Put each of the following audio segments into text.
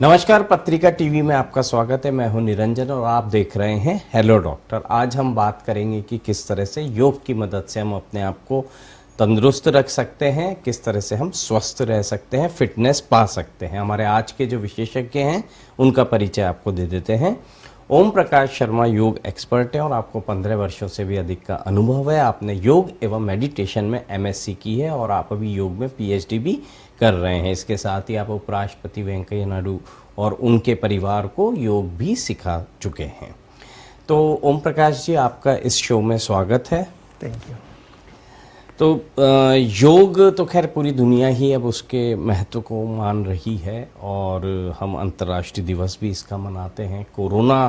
नमस्कार, पत्रिका टीवी में आपका स्वागत है। मैं हूं निरंजन और आप देख रहे हैं हेलो डॉक्टर। आज हम बात करेंगे कि किस तरह से योग की मदद से हम अपने आप को तंदुरुस्त रख सकते हैं, किस तरह से हम स्वस्थ रह सकते हैं, फिटनेस पा सकते हैं। हमारे आज के जो विशेषज्ञ हैं उनका परिचय आपको दे देते हैं। ओम प्रकाश शर्मा योग एक्सपर्ट हैं और आपको 15 वर्षों से भी अधिक का अनुभव है। आपने योग एवं मेडिटेशन में एमएससी की है और आप अभी योग में पीएचडी भी कर रहे हैं। इसके साथ ही आप उपराष्ट्रपति वेंकैया नायडू और उनके परिवार को योग भी सिखा चुके हैं। तो ओम प्रकाश जी, आपका इस शो में स्वागत है। Thank you. तो योग तो खैर पूरी दुनिया ही अब उसके महत्व को मान रही है और हम अंतर्राष्ट्रीय दिवस भी इसका मनाते हैं। कोरोना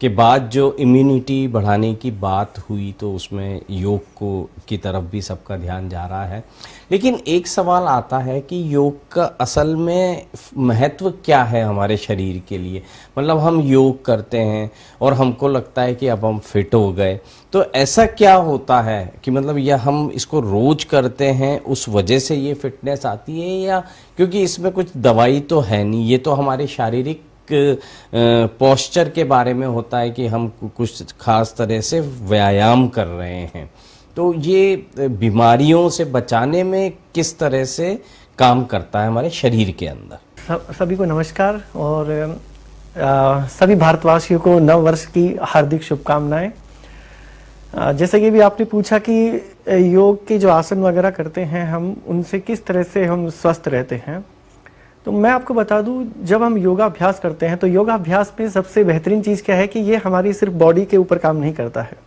के बाद जो इम्यूनिटी बढ़ाने की बात हुई तो उसमें योग को की तरफ भी सबका ध्यान जा रहा है। लेकिन एक सवाल आता है कि योग का असल में महत्व क्या है हमारे शरीर के लिए। मतलब हम योग करते हैं और हमको लगता है कि अब हम फिट हो गए, तो ऐसा क्या होता है कि मतलब या हम इसको रोज करते हैं उस वजह से ये फिटनेस आती है, या क्योंकि इसमें कुछ दवाई तो है नहीं, ये तो हमारे शारीरिक पोस्चर के बारे में होता है कि हम कुछ खास तरह से व्यायाम कर रहे हैं। तो ये बीमारियों से बचाने में किस तरह से काम करता है हमारे शरीर के अंदर। सभी को नमस्कार और सभी भारतवासियों को नव वर्ष की हार्दिक शुभकामनाएं। जैसे कि भी आपने पूछा कि योग के जो आसन वगैरह करते हैं हम, उनसे किस तरह से हम स्वस्थ रहते हैं, तो मैं आपको बता दूं, जब हम योगाभ्यास करते हैं तो योगाभ्यास में सबसे बेहतरीन चीज़ क्या है कि ये हमारी सिर्फ बॉडी के ऊपर काम नहीं करता है,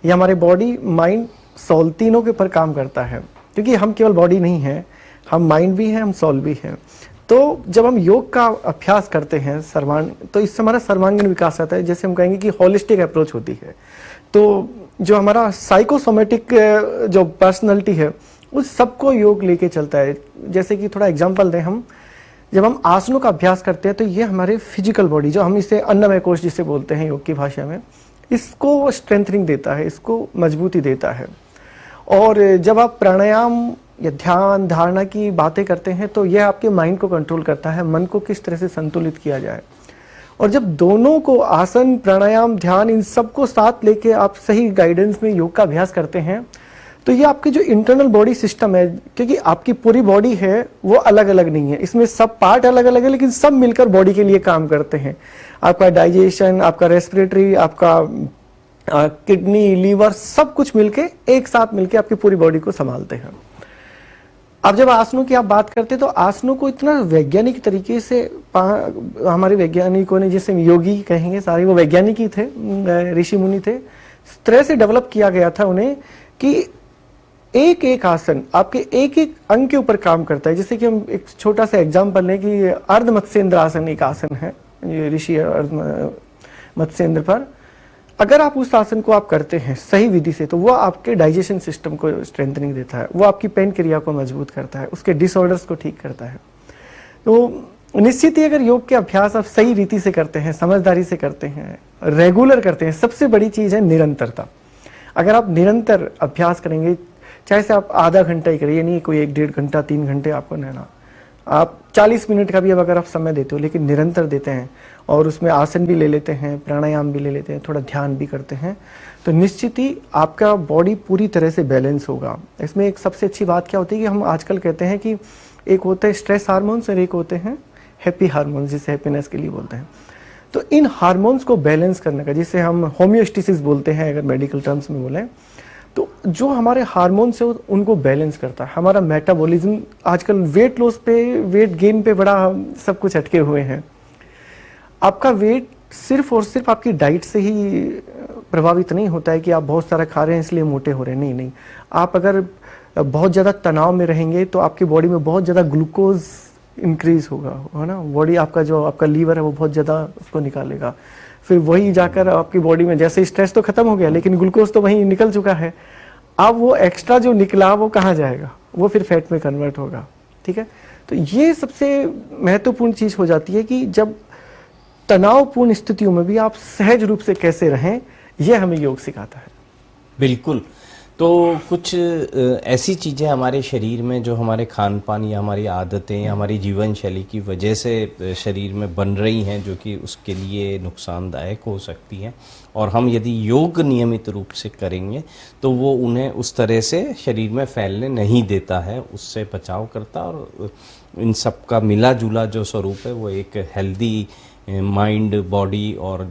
ये हमारे बॉडी माइंड सोल तीनों के ऊपर काम करता है। क्योंकि हम केवल बॉडी नहीं हैं, हम माइंड भी हैं, हम सोल भी हैं। तो जब हम योग का अभ्यास करते हैं तो इससे हमारा सर्वांगीण विकास आता है। जैसे हम कहेंगे कि होलिस्टिक अप्रोच होती है। तो जो हमारा साइकोसोमेटिक जो पर्सनैलिटी है उस सबको योग लेके चलता है। जैसे कि थोड़ा एग्जाम्पल दें, हम जब हम आसनों का अभ्यास करते हैं तो ये हमारे फिजिकल बॉडी, जो हम इसे अन्नमय कोश जिसे बोलते हैं योग की भाषा में, इसको स्ट्रेंथनिंग देता है, इसको मजबूती देता है। और जब आप प्राणायाम या ध्यान धारणा की बातें करते हैं तो यह आपके माइंड को कंट्रोल करता है, मन को किस तरह से संतुलित किया जाए। और जब दोनों को, आसन, प्राणायाम, ध्यान, इन सबको साथ लेके आप सही गाइडेंस में योग का अभ्यास करते हैं तो ये आपकी जो इंटरनल बॉडी सिस्टम है, क्योंकि आपकी पूरी बॉडी है वो अलग अलग नहीं है, इसमें सब पार्ट अलग अलग है लेकिन सब मिलकर बॉडी के लिए काम करते हैं। आपका डाइजेशन, आपका रेस्पिरेटरी, आपका किडनी, लीवर, सब कुछ मिलके एक साथ मिलके आपकी पूरी बॉडी को संभालते हैं। अब जब आसनों की आप बात करते हैं तो आसनों को इतना वैज्ञानिक तरीके से हमारे वैज्ञानिकों ने, जिसे योगी कहेंगे, सारे वो वैज्ञानिक ही थे, ऋषि मुनि थे, इस तरह से डेवलप किया गया था उन्हें कि एक एक आसन आपके एक एक अंग के ऊपर काम करता है। जैसे कि हम एक छोटा सा एग्जांपल लें कि अर्ध मत्स्येंद्र आसन एक आसन है, ये ऋषि मत्स्येंद्र पर अगर आप उस आसन को आप करते हैं सही विधि से तो वो आपके डाइजेशन सिस्टम को स्ट्रेंथनिंग देता है, वो आपकी पेन क्रिया को मजबूत करता है, उसके डिसऑर्डर्स को ठीक करता है। तो निश्चित ही अगर योग के अभ्यास आप सही रीति से करते हैं, समझदारी से करते हैं, रेगुलर करते हैं, सबसे बड़ी चीज है निरंतरता। अगर आप निरंतर अभ्यास करेंगे, चाहे से आप आधा घंटा ही करिए, नहीं कोई 1-1.5 घंटा 3 घंटे आपको रहना, आप 40 मिनट का भी अब अगर आप समय देते हो लेकिन निरंतर देते हैं और उसमें आसन भी ले लेते हैं, प्राणायाम भी ले लेते हैं, थोड़ा ध्यान भी करते हैं, तो निश्चित ही आपका बॉडी पूरी तरह से बैलेंस होगा। इसमें एक सबसे अच्छी बात क्या होती है कि हम आजकल कहते हैं कि एक होते हैं स्ट्रेस हार्मोन्स और एक होते हैं हैप्पी हार्मोन्स, जिसे हैप्पीनेस के लिए बोलते हैं। तो इन हार्मोन्स को बैलेंस करने का, जिसे हम होम्योस्टेसिस बोलते हैं अगर मेडिकल टर्म्स में बोलें, तो जो हमारे हार्मोन्स है उनको बैलेंस करता है। हमारा मेटाबॉलिज्म आजकल वेट लॉस पे, वेट गेन पे बड़ा सब कुछ अटके हुए हैं। आपका वेट सिर्फ और सिर्फ आपकी डाइट से ही प्रभावित नहीं होता है कि आप बहुत सारा खा रहे हैं इसलिए मोटे हो रहे हैं, नहीं नहीं। आप अगर बहुत ज़्यादा तनाव में रहेंगे तो आपकी बॉडी में बहुत ज़्यादा ग्लूकोज इंक्रीज होगा, है ना। बॉडी आपका जो आपका लीवर है वो बहुत ज़्यादा उसको निकालेगा, फिर वही जाकर आपकी बॉडी में, जैसे स्ट्रेस तो खत्म हो गया लेकिन ग्लूकोज तो वहीं निकल चुका है, अब वो एक्स्ट्रा जो निकला वो कहाँ जाएगा, वो फिर फैट में कन्वर्ट होगा। ठीक है, तो ये सबसे महत्वपूर्ण चीज हो जाती है कि जब तनावपूर्ण स्थितियों में भी आप सहज रूप से कैसे रहें, यह हमें योग सिखाता है। बिल्कुल। तो कुछ ऐसी चीज़ें हमारे शरीर में जो हमारे खान पान या हमारी आदतें या हमारी जीवन शैली की वजह से शरीर में बन रही हैं जो कि उसके लिए नुकसानदायक हो सकती हैं, और हम यदि योग नियमित रूप से करेंगे तो वो उन्हें उस तरह से शरीर में फैलने नहीं देता है, उससे बचाव करता, और इन सब का मिला जुला जो स्वरूप है वो एक हेल्दी माइंड बॉडी और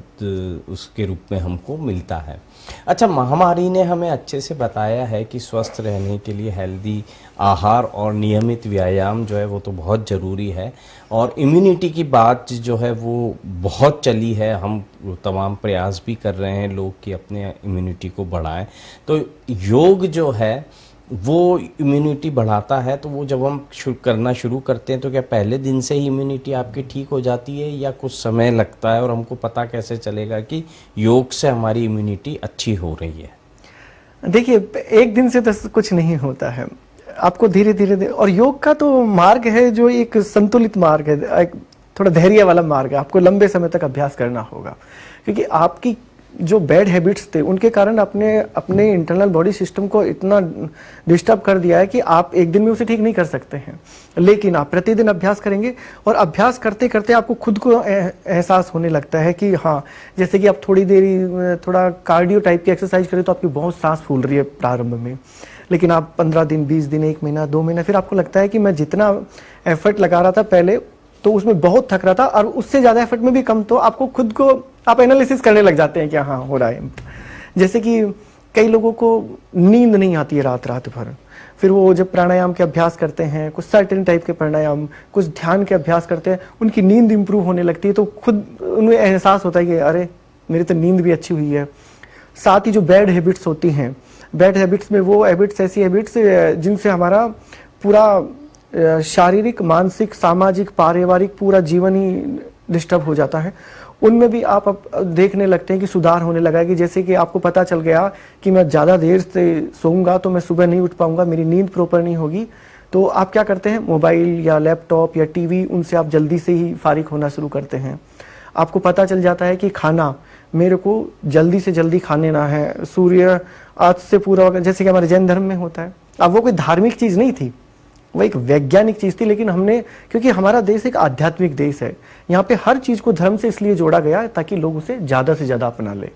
उसके रूप में हमको मिलता है। अच्छा, महामारी ने हमें अच्छे से बताया है कि स्वस्थ रहने के लिए हेल्दी आहार और नियमित व्यायाम जो है वो तो बहुत ज़रूरी है, और इम्यूनिटी की बात जो है वो बहुत चली है। हम तमाम प्रयास भी कर रहे हैं लोग कि अपने इम्यूनिटी को बढ़ाएं। तो योग जो है वो इम्यूनिटी बढ़ाता है, तो वो जब हम करना शुरू करते हैं तो क्या पहले दिन से ही इम्यूनिटी आपकी ठीक हो जाती है या कुछ समय लगता है, और हमको पता कैसे चलेगा कि योग से हमारी इम्यूनिटी अच्छी हो रही है? देखिए, एक दिन से तो कुछ नहीं होता है, आपको धीरे धीरे, और योग का तो मार्ग है जो एक संतुलित मार्ग है, एक थोड़ा धैर्य वाला मार्ग है। आपको लंबे समय तक अभ्यास करना होगा, क्योंकि आपकी जो बैड हैबिट्स थे उनके कारण अपने इंटरनल बॉडी सिस्टम को इतना डिस्टर्ब कर दिया है कि आप एक दिन में उसे ठीक नहीं कर सकते हैं। लेकिन आप प्रतिदिन अभ्यास करेंगे, और अभ्यास करते करते आपको खुद को एहसास होने लगता है कि हाँ, जैसे कि आप थोड़ा कार्डियो टाइप की एक्सरसाइज करें तो आपकी बहुत सांस फूल रही है प्रारंभ में, लेकिन आप 15 दिन, 20 दिन, 1 महीना, 2 महीना, फिर आपको लगता है कि मैं जितना एफर्ट लगा रहा था पहले तो उसमें बहुत थक रहा था, और उससे ज़्यादा एफर्ट में भी कम, तो आपको खुद को आप एनालिसिस करने लग जाते हैं कि हाँ हो रहा है। जैसे कि कई लोगों को नींद नहीं आती है रात भर, फिर वो जब प्राणायाम के अभ्यास करते हैं, कुछ सर्टेन टाइप के प्राणायाम, कुछ ध्यान के अभ्यास करते हैं, उनकी नींद इंप्रूव होने लगती है, तो खुद उन्हें एहसास होता है कि अरे मेरी तो नींद भी अच्छी हुई है। साथ ही जो बैड हैबिट्स होती हैं, बैड हैबिट्स में वो हैबिट्स ऐसी हैबिट्स जिनसे हमारा पूरा शारीरिक, मानसिक, सामाजिक, पारिवारिक पूरा जीवन ही डिस्टर्ब हो जाता है, उनमें भी आप देखने लगते हैं कि सुधार होने लगा है। कि जैसे कि आपको पता चल गया कि मैं ज़्यादा देर से सोऊंगा तो मैं सुबह नहीं उठ पाऊंगा, मेरी नींद प्रॉपर नहीं होगी, तो आप क्या करते हैं, मोबाइल या लैपटॉप या टीवी, उनसे आप जल्दी से ही फारिग होना शुरू करते हैं। आपको पता चल जाता है कि खाना मेरे को जल्दी से जल्दी खाने ना है, सूर्य आज से पूरा, जैसे कि हमारे जैन धर्म में होता है। अब वो कोई धार्मिक चीज़ नहीं थी, वो एक वैज्ञानिक चीज़ थी, लेकिन हमने, क्योंकि हमारा देश एक आध्यात्मिक देश है, यहाँ पे हर चीज़ को धर्म से इसलिए जोड़ा गया ताकि लोग उसे ज़्यादा से ज़्यादा अपना ले।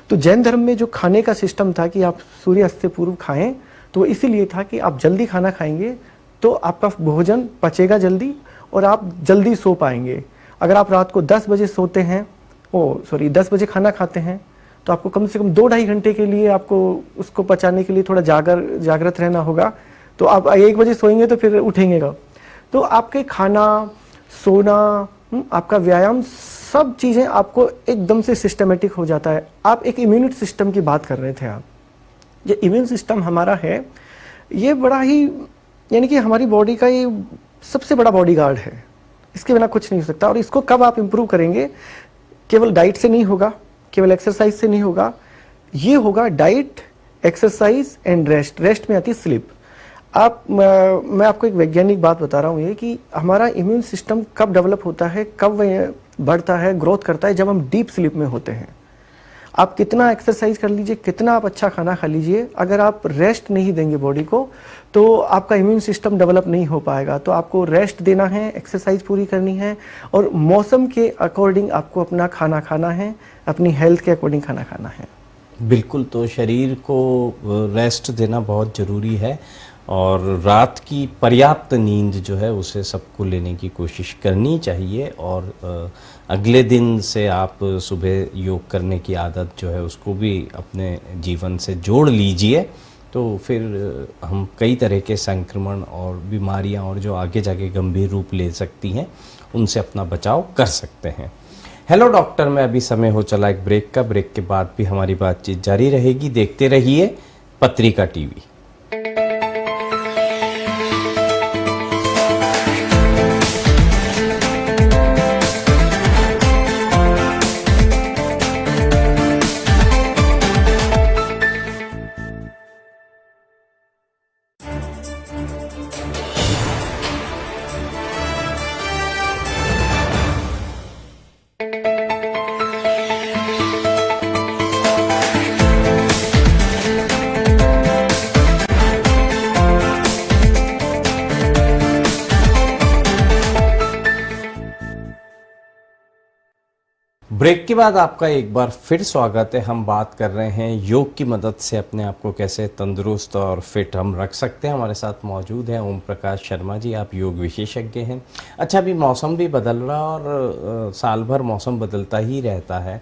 तो जैन धर्म में जो खाने का सिस्टम था कि आप सूर्यास्त से पूर्व खाएं, तो इसीलिए था कि आप जल्दी खाना खाएंगे तो आपका भोजन पचेगा जल्दी और आप जल्दी सो पाएंगे। अगर आप रात को 10 बजे सोते हैं, 10 बजे खाना खाते हैं, तो आपको कम से कम 2-2.5 घंटे के लिए आपको उसको पचाने के लिए थोड़ा जागृत रहना होगा। तो आप 1 बजे सोएंगे तो फिर उठेंगे कब? तो आपके खाना, सोना, आपका व्यायाम, सब चीज़ें आपको एकदम से सिस्टमेटिक हो जाता है। आप एक इम्यूनिटी सिस्टम की बात कर रहे थे आप। ये इम्यून सिस्टम हमारा है, ये बड़ा ही, यानी कि हमारी बॉडी का ये सबसे बड़ा बॉडीगार्ड है, इसके बिना कुछ नहीं हो सकता। और इसको कब आप इम्प्रूव करेंगे? केवल डाइट से नहीं होगा, केवल एक्सरसाइज से नहीं होगा, ये होगा diet, exercise and rest. Rest में आती है स्लीप। मैं आपको एक वैज्ञानिक बात बता रहा हूँ, ये कि हमारा इम्यून सिस्टम कब डेवलप होता है, कब बढ़ता है, ग्रोथ करता है, जब हम डीप स्लीप में होते हैं। आप कितना एक्सरसाइज कर लीजिए, कितना आप अच्छा खाना खा लीजिए, अगर आप रेस्ट नहीं देंगे बॉडी को, तो आपका इम्यून सिस्टम डेवलप नहीं हो पाएगा। तो आपको रेस्ट देना है, एक्सरसाइज पूरी करनी है, और मौसम के अकॉर्डिंग आपको अपना खाना खाना है, अपनी हेल्थ के अकॉर्डिंग खाना खाना है। बिल्कुल, तो शरीर को रेस्ट देना बहुत ज़रूरी है, और रात की पर्याप्त नींद जो है उसे सबको लेने की कोशिश करनी चाहिए। और अगले दिन से आप सुबह योग करने की आदत जो है उसको भी अपने जीवन से जोड़ लीजिए, तो फिर हम कई तरह के संक्रमण और बीमारियां और जो आगे जाके गंभीर रूप ले सकती हैं उनसे अपना बचाव कर सकते हैं। हेलो डॉक्टर में अभी समय हो चला एक ब्रेक का। ब्रेक के बाद भी हमारी बातचीत जारी रहेगी। देखते रहिए पत्रिका टीवी। ब्रेक के बाद आपका एक बार फिर स्वागत है। हम बात कर रहे हैं योग की मदद से अपने आप को कैसे तंदुरुस्त और फिट हम रख सकते हैं। हमारे साथ मौजूद हैं ओम प्रकाश शर्मा जी, आप योग विशेषज्ञ हैं। अच्छा, अभी मौसम भी बदल रहा और साल भर मौसम बदलता ही रहता है,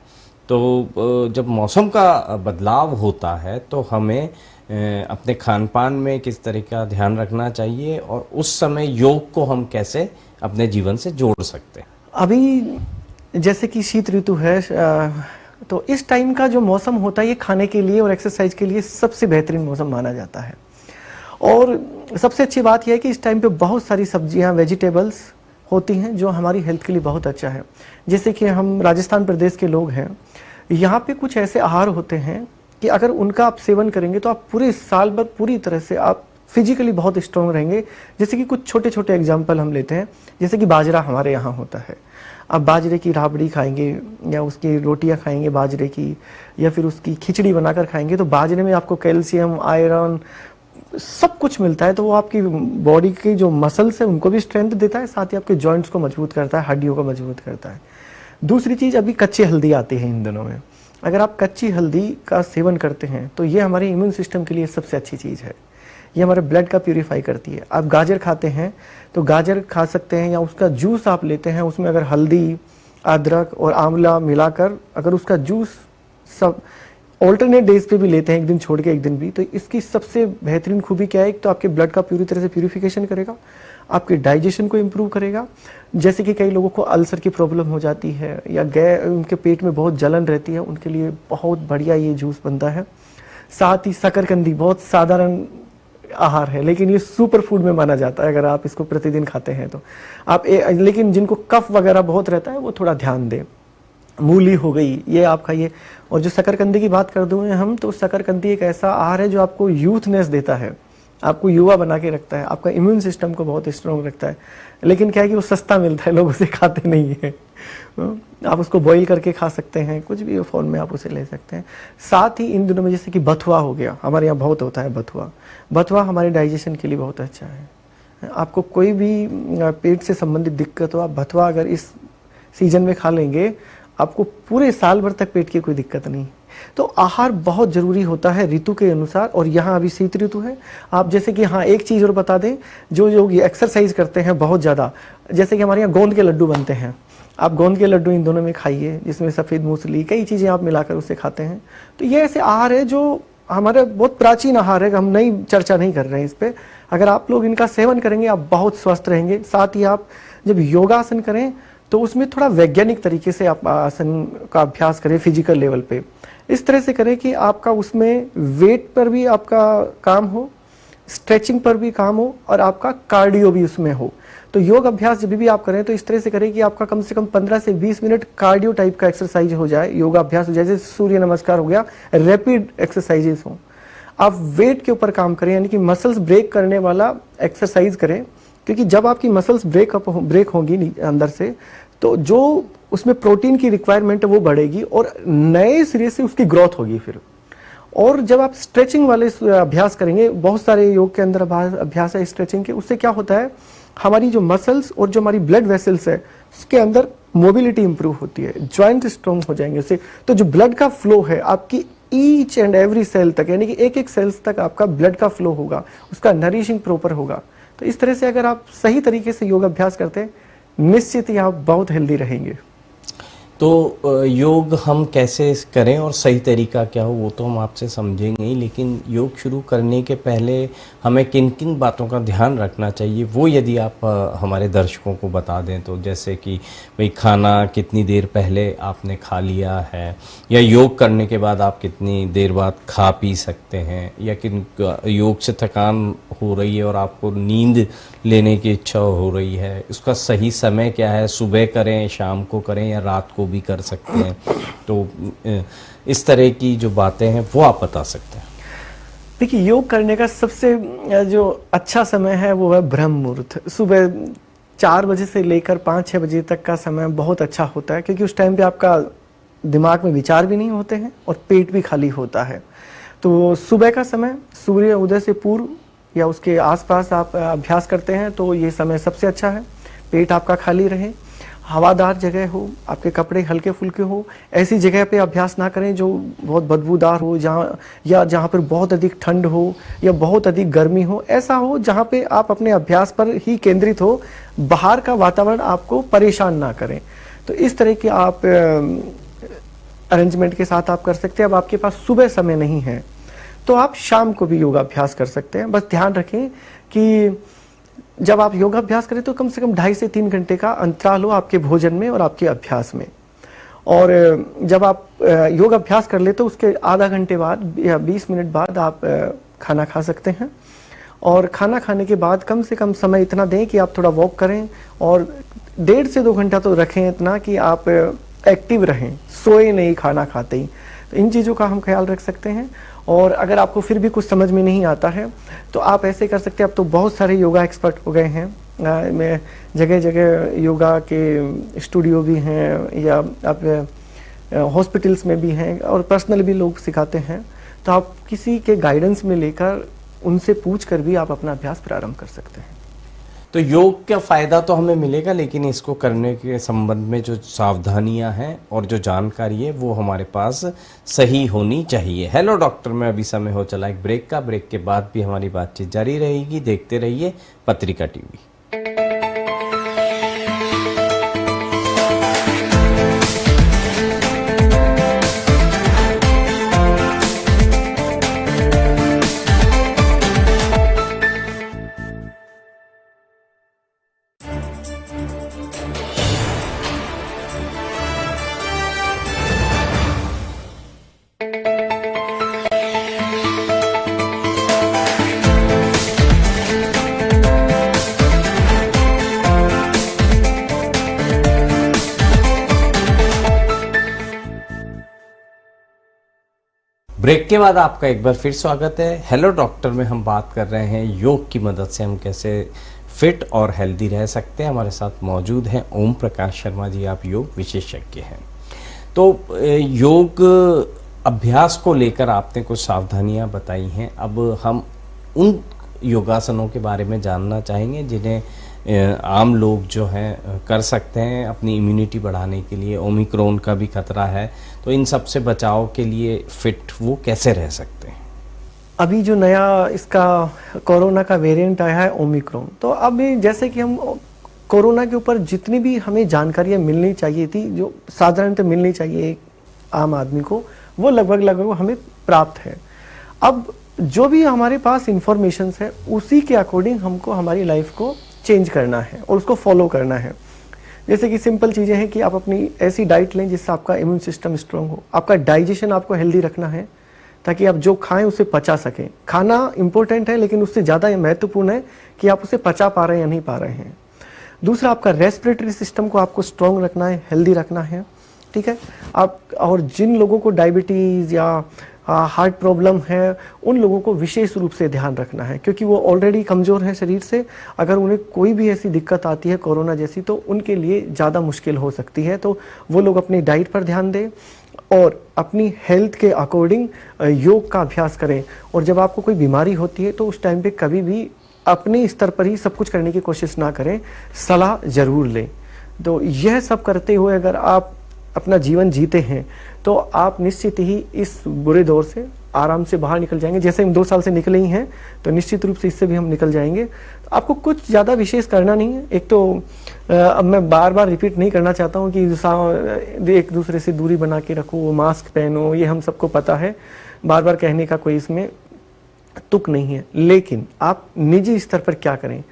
तो जब मौसम का बदलाव होता है तो हमें अपने खान पान में किस तरह का ध्यान रखना चाहिए और उस समय योग को हम कैसे अपने जीवन से जोड़ सकते हैं। अभी जैसे कि शीत ऋतु है, तो इस टाइम का जो मौसम होता है ये खाने के लिए और एक्सरसाइज के लिए सबसे बेहतरीन मौसम माना जाता है। और सबसे अच्छी बात यह है कि इस टाइम पे बहुत सारी सब्जियां, वेजिटेबल्स होती हैं जो हमारी हेल्थ के लिए बहुत अच्छा है। जैसे कि हम राजस्थान प्रदेश के लोग हैं, यहाँ पे कुछ ऐसे आहार होते हैं कि अगर उनका आप सेवन करेंगे तो आप पूरे साल भर पूरी तरह से आप फिजिकली बहुत स्ट्रॉन्ग रहेंगे। जैसे कि कुछ छोटे छोटे एग्जाम्पल हम लेते हैं, जैसे कि बाजरा हमारे यहाँ होता है। आप बाजरे की राबड़ी खाएंगे या उसकी रोटियां खाएंगे बाजरे की, या फिर उसकी खिचड़ी बनाकर खाएंगे, तो बाजरे में आपको कैल्शियम, आयरन सब कुछ मिलता है। तो वो आपकी बॉडी की जो मसल्स है उनको भी स्ट्रेंथ देता है, साथ ही आपके जॉइंट्स को मजबूत करता है, हड्डियों को मजबूत करता है। दूसरी चीज़, अभी कच्ची हल्दी आती है इन दिनों में। अगर आप कच्ची हल्दी का सेवन करते हैं तो ये हमारे इम्यून सिस्टम के लिए सबसे अच्छी चीज़ है। ये हमारे ब्लड का प्यूरिफाई करती है। आप गाजर खाते हैं तो गाजर खा सकते हैं, या उसका जूस आप लेते हैं, उसमें अगर हल्दी, अदरक और आंवला मिलाकर अगर उसका जूस सब ऑल्टरनेट डेज पे भी लेते हैं, एक दिन छोड़ के एक दिन भी, तो इसकी सबसे बेहतरीन खूबी क्या है, एक तो आपके ब्लड का पूरी तरह से प्यूरिफिकेशन करेगा, आपके डाइजेशन को इम्प्रूव करेगा। जैसे कि कई लोगों को अल्सर की प्रॉब्लम हो जाती है या उनके पेट में बहुत जलन रहती है, उनके लिए बहुत बढ़िया ये जूस बनता है। साथ ही शकरकंदी बहुत साधारण आहार है, लेकिन ये सुपर फूड में माना जाता है अगर आप इसको प्रतिदिन खाते हैं तो। लेकिन जिनको कफ वगैरह बहुत रहता है वो थोड़ा ध्यान दें। मूली हो गई, ये आप खाइए। और जो शकरकंदी की बात कर दूं हम, तो शकरकंदी एक ऐसा आहार है जो आपको यूथनेस देता है, आपको युवा बना के रखता है, आपका इम्यून सिस्टम को बहुत स्ट्रॉन्ग रखता है। लेकिन क्या है कि वो सस्ता मिलता है, लोग उसे खाते नहीं है। आप उसको बॉईल करके खा सकते हैं, कुछ भी फॉर्म में आप उसे ले सकते हैं। साथ ही इन दिनों में जैसे कि बथुआ हो गया, हमारे यहाँ बहुत होता है बथुआ। बथुआ हमारे डाइजेशन के लिए बहुत अच्छा है। आपको कोई भी पेट से संबंधित दिक्कत हो, आप बथुआ अगर इस सीजन में खा लेंगे, आपको पूरे साल भर तक पेट की कोई दिक्कत नहीं। तो आहार बहुत जरूरी होता है ऋतु के अनुसार। और यहाँ अभी शीत ऋतु है। आप जैसे कि हाँ, एक चीज और बता दें, जो लोग एक्सरसाइज करते हैं बहुत ज्यादा, जैसे कि हमारे यहाँ गोंद के लड्डू बनते हैं, आप गोंद के लड्डू इन दोनों में खाइए, जिसमें सफेद मूसली कई चीजें आप मिलाकर उसे खाते हैं। तो ये ऐसे आहार है जो हमारे बहुत प्राचीन आहार है, हम नई चर्चा नहीं कर रहे हैं इस पे। अगर आप लोग इनका सेवन करेंगे आप बहुत स्वस्थ रहेंगे। साथ ही आप जब योगासन करें तो उसमें थोड़ा वैज्ञानिक तरीके से आप आसन का अभ्यास करें, फिजिकल लेवल पे इस तरह से करें कि आपका उसमें वेट पर भी आपका काम हो, स्ट्रेचिंग पर भी काम हो और आपका कार्डियो भी उसमें हो। तो योग अभ्यास जब भी आप करें तो इस तरह से करें कि आपका कम से कम 15 से 20 मिनट कार्डियो टाइप का एक्सरसाइज हो जाए, योगा अभ्यास हो जाए। जैसे सूर्य नमस्कार हो गया, रैपिड एक्सरसाइजेस हो। आप वेट के ऊपर काम करें, यानी कि मसल्स ब्रेक करने वाला एक्सरसाइज करें, क्योंकि जब आपकी मसल्स ब्रेक होंगी अंदर से, तो जो उसमें प्रोटीन की रिक्वायरमेंट है वो बढ़ेगी और नए सिरे से उसकी ग्रोथ होगी फिर। और जब आप स्ट्रेचिंग वाले अभ्यास करेंगे, बहुत सारे योग के अंदर अभ्यास है स्ट्रेचिंग के, उससे क्या होता है, हमारी जो मसल्स और जो हमारी ब्लड वेसल्स है उसके अंदर मोबिलिटी इंप्रूव होती है, जॉइंट स्ट्रॉन्ग हो जाएंगे उससे। तो जो ब्लड का फ्लो है आपकी ईच एंड एवरी सेल तक, यानी कि एक एक सेल्स तक आपका ब्लड का फ्लो होगा, उसका नरिशिंग प्रॉपर होगा। तो इस तरह से अगर आप सही तरीके से योग अभ्यास करते हैं, निश्चित ही आप बहुत हेल्दी रहेंगे। तो योग हम कैसे करें और सही तरीका क्या हो वो तो हम आपसे समझेंगे ही, लेकिन योग शुरू करने के पहले हमें किन किन बातों का ध्यान रखना चाहिए वो यदि आप हमारे दर्शकों को बता दें तो। जैसे कि भाई खाना कितनी देर पहले आपने खा लिया है, या योग करने के बाद आप कितनी देर बाद खा पी सकते हैं, या किन योग से थकान हो रही है और आपको नींद लेने की इच्छा हो रही है, उसका सही समय क्या है, सुबह करें, शाम को करें या रात को भी कर सकते हैं। तो इस तरह की जो बातें हैं वो आप बता सकते हैं। देखिए, योग करने का सबसे जो अच्छा समय है वो है ब्रह्म मुहूर्त। सुबह 4 बजे से लेकर 5-6 बजे तक का समय बहुत अच्छा होता है, क्योंकि उस टाइम पे आपका दिमाग में विचार भी नहीं होते हैं और पेट भी खाली होता है। तो सुबह का समय सूर्य उदय से पूर्व या उसके आसपास आप अभ्यास करते हैं तो ये समय सबसे अच्छा है, पेट आपका खाली रहे। हवादार जगह हो, आपके कपड़े हल्के फुल्के हो, ऐसी जगह पे अभ्यास ना करें जो बहुत बदबूदार हो, जहाँ पर बहुत अधिक ठंड हो या बहुत अधिक गर्मी हो। ऐसा हो जहाँ पे आप अपने अभ्यास पर ही केंद्रित हो, बाहर का वातावरण आपको परेशान ना करें। तो इस तरह की आप अरेंजमेंट के साथ आप कर सकते हैं। अब आपके पास सुबह समय नहीं है तो आप शाम को भी योगाभ्यास कर सकते हैं। बस ध्यान रखें कि जब आप योगाभ्यास करें तो कम से कम 2.5 से 3 घंटे का अंतराल हो आपके भोजन में और आपके अभ्यास में। और जब आप योगाभ्यास कर ले तो उसके आधा घंटे बाद या 20 मिनट बाद आप खाना खा सकते हैं। और खाना खाने के बाद कम से कम समय इतना दें कि आप थोड़ा वॉक करें, और 1.5 से 2 घंटा तो रखें इतना कि आप एक्टिव रहें, सोए नहीं खाना खाते ही। तो इन चीज़ों का हम ख्याल रख सकते हैं। और अगर आपको फिर भी कुछ समझ में नहीं आता है तो आप ऐसे कर सकते हैं। अब तो बहुत सारे योगा एक्सपर्ट हो गए हैं, मैं जगह जगह योगा के स्टूडियो भी हैं, या आप हॉस्पिटल्स में भी हैं, और पर्सनल भी लोग सिखाते हैं। तो आप किसी के गाइडेंस में लेकर उनसे पूछ कर भी आप अपना अभ्यास प्रारंभ कर सकते हैं। तो योग का फायदा तो हमें मिलेगा, लेकिन इसको करने के संबंध में जो सावधानियां हैं और जो जानकारी है वो हमारे पास सही होनी चाहिए। हेलो डॉक्टर में अभी समय हो चला एक ब्रेक का। ब्रेक के बाद भी हमारी बातचीत जारी रहेगी। देखते रहिए पत्रिका टीवी। ब्रेक के बाद आपका एक बार फिर स्वागत है। हेलो डॉक्टर में हम बात कर रहे हैं योग की मदद से हम कैसे फिट और हेल्दी रह सकते हैं। हमारे साथ मौजूद हैं ओम प्रकाश शर्मा जी, आप योग विशेषज्ञ हैं। तो योग अभ्यास को लेकर आपने कुछ सावधानियां बताई हैं। अब हम उन योगासनों के बारे में जानना चाहेंगे जिन्हें आम लोग जो हैं कर सकते हैं अपनी इम्यूनिटी बढ़ाने के लिए। ओमिक्रॉन का भी खतरा है, तो इन सब से बचाव के लिए फिट वो कैसे रह सकते हैं? अभी जो नया इसका कोरोना का वेरिएंट आया है ओमिक्रॉन, तो अभी जैसे कि हम कोरोना के ऊपर जितनी भी हमें जानकारियां मिलनी चाहिए थी, जो साधारणतः मिलनी चाहिए एक आम आदमी को, वो लगभग हमें प्राप्त है। अब जो भी हमारे पास इंफॉर्मेशन है उसी के अकॉर्डिंग हमको हमारी लाइफ को चेंज करना है और उसको फॉलो करना है। जैसे कि सिंपल चीज़ें हैं कि आप अपनी ऐसी डाइट लें जिससे आपका इम्यून सिस्टम स्ट्रांग हो, आपका डाइजेशन आपको हेल्दी रखना है ताकि आप जो खाएं उसे पचा सकें। खाना इंपॉर्टेंट है, लेकिन उससे ज़्यादा महत्वपूर्ण है कि आप उसे पचा पा रहे हैं या नहीं पा रहे हैं। दूसरा, आपका रेस्पिरेटरी सिस्टम को आपको स्ट्रांग रखना है, हेल्दी रखना है, ठीक है। आप और जिन लोगों को डायबिटीज़ या हार्ट प्रॉब्लम है, उन लोगों को विशेष रूप से ध्यान रखना है, क्योंकि वो ऑलरेडी कमज़ोर है शरीर से। अगर उन्हें कोई भी ऐसी दिक्कत आती है कोरोना जैसी, तो उनके लिए ज़्यादा मुश्किल हो सकती है। तो वो लोग अपनी डाइट पर ध्यान दें और अपनी हेल्थ के अकॉर्डिंग योग का अभ्यास करें। और जब आपको कोई बीमारी होती है तो उस टाइम पे कभी भी अपने स्तर पर ही सब कुछ करने की कोशिश ना करें, सलाह ज़रूर लें। तो यह सब करते हुए अगर आप अपना जीवन जीते हैं तो आप निश्चित ही इस बुरे दौर से आराम से बाहर निकल जाएंगे। जैसे हम 2 साल से निकले ही हैं, तो निश्चित रूप से इससे भी हम निकल जाएंगे। आपको कुछ ज़्यादा विशेष करना नहीं है। एक तो अब मैं बार बार रिपीट नहीं करना चाहता हूँ कि एक दूसरे से दूरी बना के रखो, मास्क पहनो, ये हम सबको पता है, बार बार कहने का कोई इसमें तुक नहीं है। लेकिन आप निजी स्तर पर क्या करें?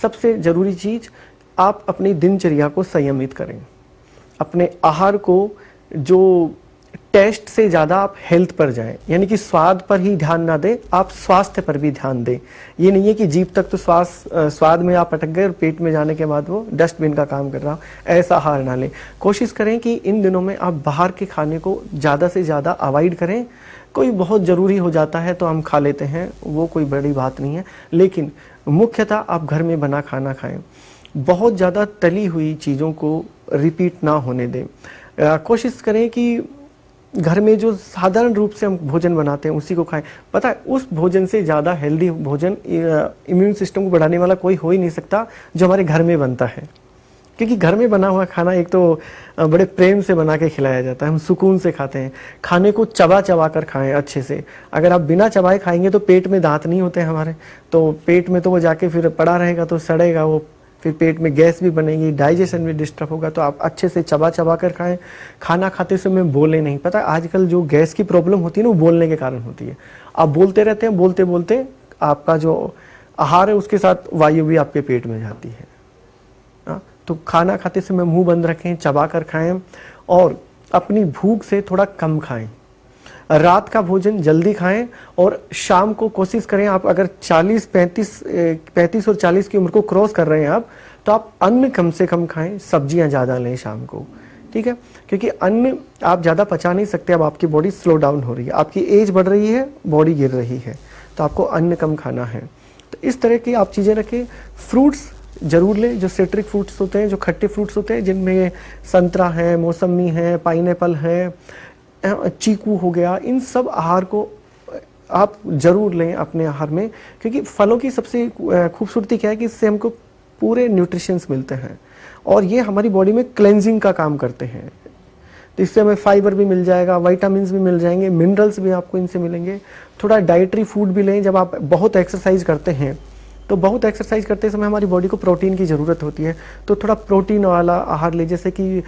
सबसे ज़रूरी चीज़, आप अपनी दिनचर्या को संयमित करें। अपने आहार को जो टेस्ट से ज़्यादा आप हेल्थ पर जाएं, यानी कि स्वाद पर ही ध्यान ना दें, आप स्वास्थ्य पर भी ध्यान दें। ये नहीं है कि जीभ तक तो स्वाद में आप अटक गए और पेट में जाने के बाद वो डस्टबिन का काम कर रहा हो, ऐसा आहार ना लें। कोशिश करें कि इन दिनों में आप बाहर के खाने को ज़्यादा से ज़्यादा अवॉइड करें। कोई बहुत ज़रूरी हो जाता है तो हम खा लेते हैं, वो कोई बड़ी बात नहीं है, लेकिन मुख्यतः आप घर में बना खाना खाएं। बहुत ज़्यादा तली हुई चीज़ों को रिपीट ना होने दें। कोशिश करें कि घर में जो साधारण रूप से हम भोजन बनाते हैं उसी को खाएं। पता है, उस भोजन से ज़्यादा हेल्दी भोजन इम्यून सिस्टम को बढ़ाने वाला कोई हो ही नहीं सकता जो हमारे घर में बनता है। क्योंकि घर में बना हुआ खाना एक तो बड़े प्रेम से बना के खिलाया जाता है, हम सुकून से खाते हैं। खाने को चबा चबा कर खाएं अच्छे से। अगर आप बिना चबाए खाएंगे तो पेट में दांत नहीं होते हमारे, तो पेट में तो वो जाके फिर पड़ा रहेगा, तो सड़ेगा वो, फिर पेट में गैस भी बनेगी, डाइजेशन भी डिस्टर्ब होगा। तो आप अच्छे से चबा चबा कर खाएं। खाना खाते समय बोले नहीं। पता है आजकल जो गैस की प्रॉब्लम होती है ना, वो बोलने के कारण होती है। आप बोलते रहते हैं, बोलते बोलते आपका जो आहार है उसके साथ वायु भी आपके पेट में जाती है। तो खाना खाते समय मुंह बंद रखें, चबा कर खाएं और अपनी भूख से थोड़ा कम खाएं। रात का भोजन जल्दी खाएं और शाम को कोशिश करें, आप अगर 35 और 40 की उम्र को क्रॉस कर रहे हैं आप, तो आप अन्न कम से कम खाएं, सब्जियां ज़्यादा लें शाम को, ठीक है? क्योंकि अन्न आप ज़्यादा पचा नहीं सकते, अब आपकी बॉडी स्लो डाउन हो रही है, आपकी एज बढ़ रही है, बॉडी गिर रही है, तो आपको अन्न कम खाना है। तो इस तरह की आप चीज़ें रखें। फ्रूट्स जरूर लें, जो सिट्रिक फ्रूट्स होते हैं, जो खट्टे फ्रूट्स होते हैं, जिनमें संतरा है, मौसमी है, पाइनएप्पल है, चीकू हो गया, इन सब आहार को आप जरूर लें अपने आहार में। क्योंकि फलों की सबसे खूबसूरती क्या है कि इससे हमको पूरे न्यूट्रिशंस मिलते हैं और ये हमारी बॉडी में क्लेंजिंग का काम करते हैं। तो इससे हमें फाइबर भी मिल जाएगा, विटामिन्स भी मिल जाएंगे, मिनरल्स भी आपको इनसे मिलेंगे। थोड़ा डाइटरी फूड भी लें। जब आप बहुत एक्सरसाइज करते हैं तो बहुत एक्सरसाइज करते समय हमारी बॉडी को प्रोटीन की ज़रूरत होती है, तो थोड़ा प्रोटीन वाला आहार ले। जैसे कि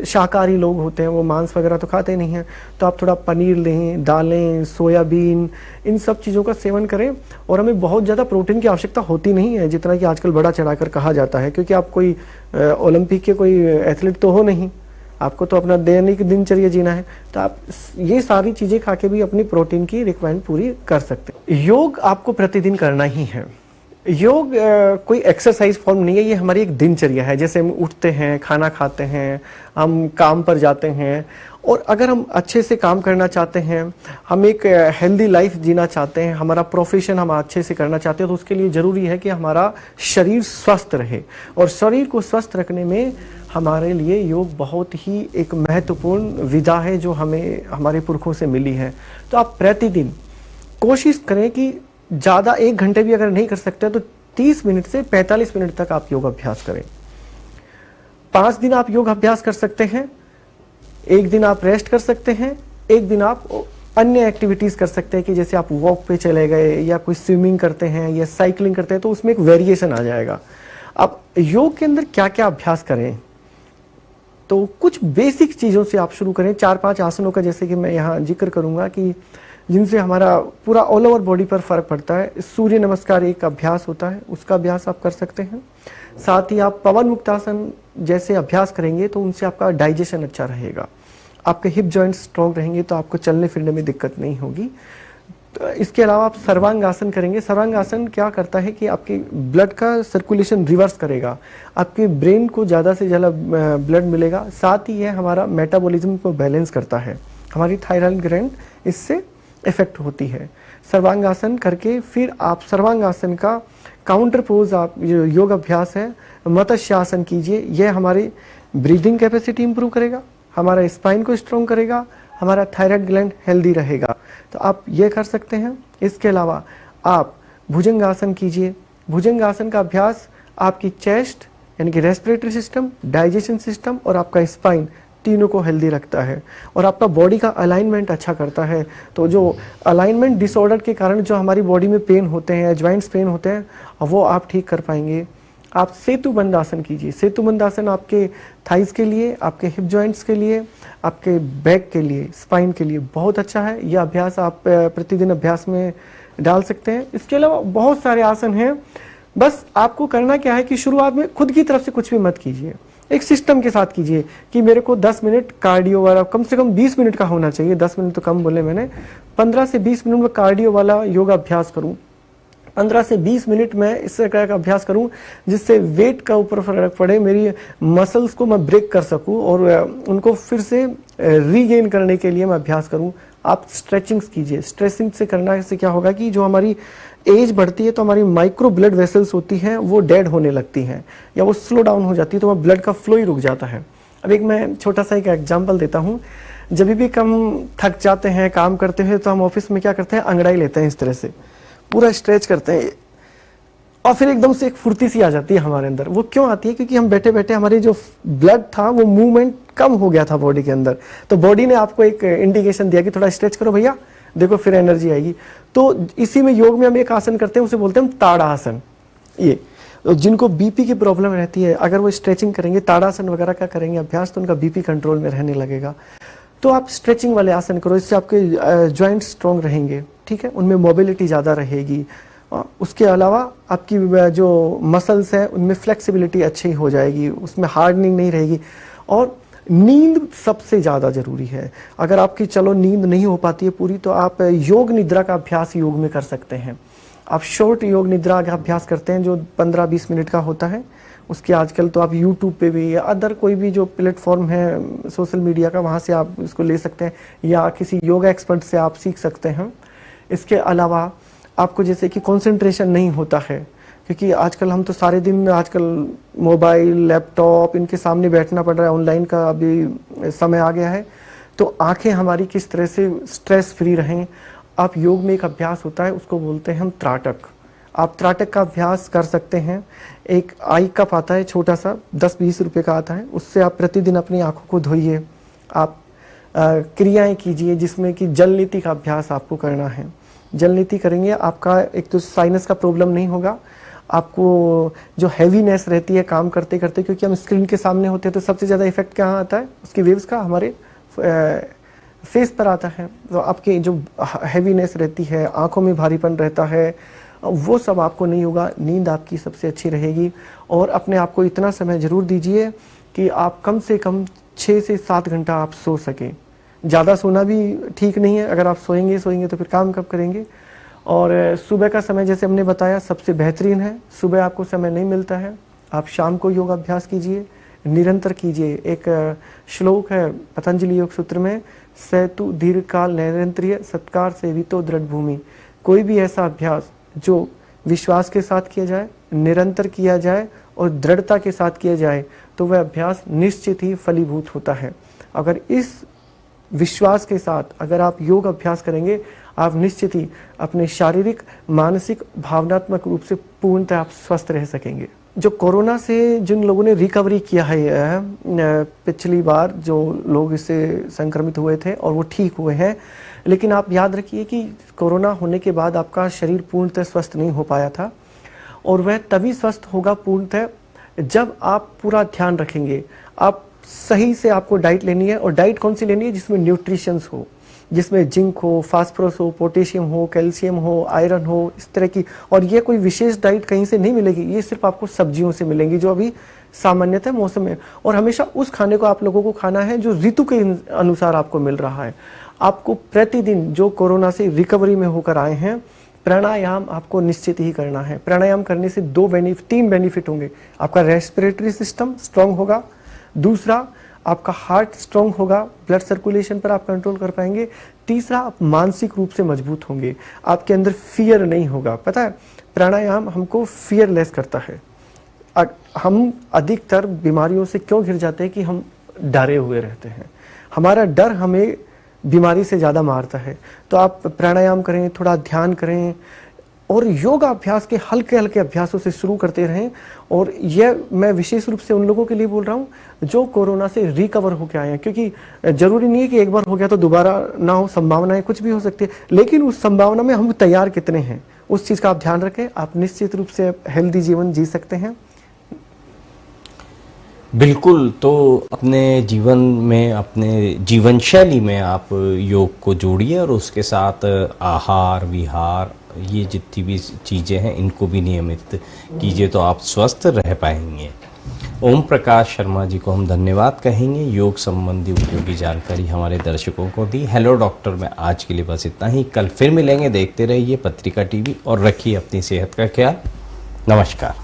शाकाहारी लोग होते हैं, वो मांस वगैरह तो खाते नहीं हैं, तो आप थोड़ा पनीर लें, दालें, सोयाबीन, इन सब चीज़ों का सेवन करें। और हमें बहुत ज़्यादा प्रोटीन की आवश्यकता होती नहीं है, जितना कि आजकल बड़ा चढ़ाकर कहा जाता है, क्योंकि आप कोई ओलंपिक के कोई एथलीट तो हो नहीं, आपको तो अपना दैनिक दिनचर्या जीना है। तो आप ये सारी चीज़ें खा के भी अपनी प्रोटीन की रिक्वायरमेंट पूरी कर सकते हैं। योग आपको प्रतिदिन करना ही है। योग कोई एक्सरसाइज फॉर्म नहीं है, ये हमारी एक दिनचर्या है। जैसे हम उठते हैं, खाना खाते हैं, हम काम पर जाते हैं, और अगर हम अच्छे से काम करना चाहते हैं, हम एक हेल्दी लाइफ जीना चाहते हैं, हमारा प्रोफेशन हम अच्छे से करना चाहते हैं, तो उसके लिए ज़रूरी है कि हमारा शरीर स्वस्थ रहे। और शरीर को स्वस्थ रखने में हमारे लिए योग बहुत ही एक महत्वपूर्ण विधा है, जो हमें हमारे पुरखों से मिली है। तो आप प्रतिदिन कोशिश करें कि ज़्यादा 1 घंटे भी अगर नहीं कर सकते तो 30 मिनट से 45 मिनट तक आप योग अभ्यास करें। 5 दिन आप योग अभ्यास कर सकते हैं, 1 दिन आप रेस्ट कर सकते हैं, 1 दिन आप अन्य एक्टिविटीज़ कर सकते हैं, कि जैसे आप वॉक पे चले गए या कोई स्विमिंग करते हैं या साइकिलिंग करते हैं, तो उसमें एक वेरिएशन आ जाएगा। अब योग के अंदर क्या क्या अभ्यास करें, तो कुछ बेसिक चीज़ों से आप शुरू करें। 4-5 आसनों का जैसे कि मैं यहाँ जिक्र करूँगा, कि जिनसे हमारा पूरा ऑल ओवर बॉडी पर फर्क पड़ता है। सूर्य नमस्कार एक अभ्यास होता है, उसका अभ्यास आप कर सकते हैं। साथ ही आप पवन मुक्तासन जैसे अभ्यास करेंगे तो उनसे आपका डाइजेशन अच्छा रहेगा, आपके हिप जॉइंट्स स्ट्रॉन्ग रहेंगे, तो आपको चलने फिरने में दिक्कत नहीं होगी। तो इसके अलावा आप सर्वांगासन करेंगे। सर्वांगासन क्या करता है कि आपके ब्लड का सर्कुलेशन रिवर्स करेगा, आपके ब्रेन को ज़्यादा से ज़्यादा ब्लड मिलेगा। साथ ही यह हमारा मेटाबॉलिज्म को बैलेंस करता है, हमारी थायराइड ग्लैंड इससे इफेक्ट होती है। सर्वांगासन करके फिर आप सर्वांगासन का काउंटर पोज, आप जो योग अभ्यास है मत्स्यासन कीजिए। यह हमारी ब्रीदिंग कैपेसिटी इंप्रूव करेगा, हमारा स्पाइन को स्ट्रॉन्ग करेगा, हमारा थायराइड ग्लैंड हेल्दी रहेगा, तो आप ये कर सकते हैं। इसके अलावा आप भुजंगासन कीजिए। भुजंगासन का अभ्यास आपकी चेस्ट यानी कि रेस्पिरेटरी सिस्टम, डाइजेशन सिस्टम और आपका स्पाइन तीनों को हेल्दी रखता है और आपका बॉडी का अलाइनमेंट अच्छा करता है। तो जो अलाइनमेंट डिसऑर्डर के कारण जो हमारी बॉडी में पेन होते हैं, जॉइंट्स पेन होते हैं, वो आप ठीक कर पाएंगे। आप सेतुबंद आसन कीजिए। सेतुबंद आसन आपके थाइस के लिए, आपके हिप जॉइंट्स के लिए, आपके बैक के लिए, स्पाइन के लिए बहुत अच्छा है। यह अभ्यास आप प्रतिदिन अभ्यास में डाल सकते हैं। इसके अलावा बहुत सारे आसन हैं, बस आपको करना क्या है कि शुरुआत में खुद की तरफ से कुछ भी मत कीजिए, एक सिस्टम के साथ कीजिए कि मेरे को 10 मिनट कार्डियो वाला, कम से कम 20 मिनट का होना चाहिए, 10 मिनट तो कम बोले मैंने, 15 से 20 मिनट में कार्डियो वाला योगा अभ्यास करूं। 15 से 20 मिनट में इस तरह का अभ्यास करूं जिससे वेट का ऊपर फर्क पड़े, मेरी मसल्स को मैं ब्रेक कर सकूं और उनको फिर से रीगेन करने के लिए मैं अभ्यास करूं। आप स्ट्रेचिंग्स कीजिए। स्ट्रेचिंग से करना से क्या होगा कि जो हमारी एज बढ़ती है तो हमारी माइक्रो ब्लड वेसल्स होती हैं वो डेड होने लगती हैं या वो स्लो डाउन हो जाती है, तो वह ब्लड का फ्लो ही रुक जाता है। अब एक मैं छोटा सा एक एग्जांपल देता हूँ। जब भी हम थक जाते हैं काम करते हुए तो हम ऑफिस में क्या करते हैं, अंगड़ाई लेते हैं, इस तरह से पूरा स्ट्रेच करते हैं और फिर एकदम से एक फुर्ती सी आ जाती है हमारे अंदर। वो क्यों आती है? क्योंकि हम बैठे बैठे हमारे जो ब्लड था वो मूवमेंट कम हो गया था बॉडी के अंदर, तो बॉडी ने आपको एक इंडिकेशन दिया कि थोड़ा स्ट्रेच करो भैया, देखो फिर एनर्जी आएगी। तो इसी में योग में हम एक आसन करते हैं, उसे बोलते हैं हम ताड़ासन। ये जिनको बीपी की प्रॉब्लम रहती है, अगर वो स्ट्रेचिंग करेंगे, ताड़ासन वगैरह का करेंगे अभ्यास, तो उनका बीपी कंट्रोल में रहने लगेगा। तो आप स्ट्रेचिंग वाले आसन करो, इससे आपके जॉइंट स्ट्रॉन्ग रहेंगे, ठीक है, उनमें मोबिलिटी ज़्यादा रहेगी। उसके अलावा आपकी जो मसल्स हैं उनमें फ्लेक्सिबिलिटी अच्छी हो जाएगी, उसमें हार्डनिंग नहीं रहेगी। और नींद सबसे ज़्यादा ज़रूरी है। अगर आपकी चलो नींद नहीं हो पाती है पूरी, तो आप योग निद्रा का अभ्यास योग में कर सकते हैं। आप शॉर्ट योग निद्रा का अभ्यास करते हैं जो 15-20 मिनट का होता है। उसके आजकल तो आप यूट्यूब पे भी या अदर कोई भी जो प्लेटफॉर्म है सोशल मीडिया का, वहाँ से आप इसको ले सकते हैं, या किसी योगा एक्सपर्ट से आप सीख सकते हैं। इसके अलावा आपको जैसे कि कंसंट्रेशन नहीं होता है, क्योंकि आजकल हम तो सारे दिन आजकल मोबाइल, लैपटॉप इनके सामने बैठना पड़ रहा है, ऑनलाइन का अभी समय आ गया है, तो आंखें हमारी किस तरह से स्ट्रेस फ्री रहें। आप योग में एक अभ्यास होता है, उसको बोलते हैं हम त्राटक। आप त्राटक का अभ्यास कर सकते हैं। एक आई कप आता है छोटा सा, 10-20 रुपये का आता है, उससे आप प्रतिदिन अपनी आंखों को धोइए। आप क्रियाएं कीजिए जिसमें कि जल नीति का अभ्यास आपको करना है। जल नीति करेंगे, आपका एक तो साइनस का प्रॉब्लम नहीं होगा, आपको जो हैवीनेस रहती है काम करते करते, क्योंकि हम स्क्रीन के सामने होते हैं, तो सबसे ज़्यादा इफेक्ट कहाँ आता है उसकी वेव्स का, हमारे फेस पर आता है। तो आपकी जो हैवीनेस रहती है, आंखों में भारीपन रहता है, वो सब आपको नहीं होगा। नींद आपकी सबसे अच्छी रहेगी। और अपने आप को इतना समय जरूर दीजिए कि आप कम से कम 6 से 7 घंटा आप सो सकें। ज़्यादा सोना भी ठीक नहीं है, अगर आप सोएंगे तो फिर काम कब करेंगे। और सुबह का समय जैसे हमने बताया सबसे बेहतरीन है। सुबह आपको समय नहीं मिलता है, आप शाम को योगाभ्यास कीजिए, निरंतर कीजिए। एक श्लोक है पतंजलि योग सूत्र में, सेतु दीर्घकाल निरंतरीय सत्कार सेवितो दृढ़ भूमि। कोई भी ऐसा अभ्यास जो विश्वास के साथ किया जाए, निरंतर किया जाए और दृढ़ता के साथ किया जाए, तो वह अभ्यास निश्चित ही फलीभूत होता है। अगर इस विश्वास के साथ अगर आप योग अभ्यास करेंगे, आप निश्चित ही अपने शारीरिक, मानसिक, भावनात्मक रूप से पूर्णतः आप स्वस्थ रह सकेंगे। जो कोरोना से जिन लोगों ने रिकवरी किया है, पिछली बार जो लोग इससे संक्रमित हुए थे और वो ठीक हुए हैं, लेकिन आप याद रखिए कि कोरोना होने के बाद आपका शरीर पूर्णतः स्वस्थ नहीं हो पाया था, और वह तभी स्वस्थ होगा पूर्णतः जब आप पूरा ध्यान रखेंगे। आप सही से आपको डाइट लेनी है, और डाइट कौन सी लेनी है? जिसमें न्यूट्रिशंस हो, जिसमें जिंक हो, फास्फोरस हो, पोटेशियम हो, कैल्शियम हो, आयरन हो, इस तरह की। और ये कोई विशेष डाइट कहीं से नहीं मिलेगी, ये सिर्फ आपको सब्जियों से मिलेंगी जो अभी सामान्यतः मौसम में। और हमेशा उस खाने को आप लोगों को खाना है जो ऋतु के अनुसार आपको मिल रहा है। आपको प्रतिदिन जो कोरोना से रिकवरी में होकर आए हैं, प्राणायाम आपको निश्चित ही करना है। प्राणायाम करने से 3 बेनिफिट होंगे। आपका रेस्पिरेटरी सिस्टम स्ट्रांग होगा, दूसरा आपका हार्ट स्ट्रांग होगा, ब्लड सर्कुलेशन पर आप कंट्रोल कर पाएंगे, तीसरा आप मानसिक रूप से मजबूत होंगे, आपके अंदर फियर नहीं होगा। पता है, प्राणायाम हमको फियरलेस करता है। हम अधिकतर बीमारियों से क्यों घिर जाते हैं कि हम डरे हुए रहते हैं। हमारा डर हमें बीमारी से ज़्यादा मारता है। तो आप प्राणायाम करें, थोड़ा ध्यान करें, और योगा अभ्यास के हल्के हल्के अभ्यासों से शुरू करते रहें। और यह मैं विशेष रूप से उन लोगों के लिए बोल रहा हूँ जो कोरोना से रिकवर होकर आए हैं, क्योंकि जरूरी नहीं है कि एक बार हो गया तो दोबारा ना हो, संभावनाएं कुछ भी हो सकती है, लेकिन उस संभावना में हम तैयार कितने हैं, उस चीज़ का आप ध्यान रखें। आप निश्चित रूप से हेल्दी जीवन जी सकते हैं। बिल्कुल। तो अपने जीवन में, अपने जीवन शैली में आप योग को जोड़िए, और उसके साथ आहार विहार, ये जितनी भी चीज़ें हैं इनको भी नियमित कीजिए, तो आप स्वस्थ रह पाएंगे। ओम प्रकाश शर्मा जी को हम धन्यवाद कहेंगे, योग संबंधी उपयोगी जानकारी हमारे दर्शकों को दी। हेलो डॉक्टर में आज के लिए बस इतना ही। कल फिर मिलेंगे। देखते रहिए पत्रिका टीवी और रखिए अपनी सेहत का ख्याल। नमस्कार।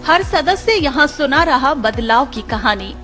हर सदस्य यहाँ सुना रहा बदलाव की कहानी।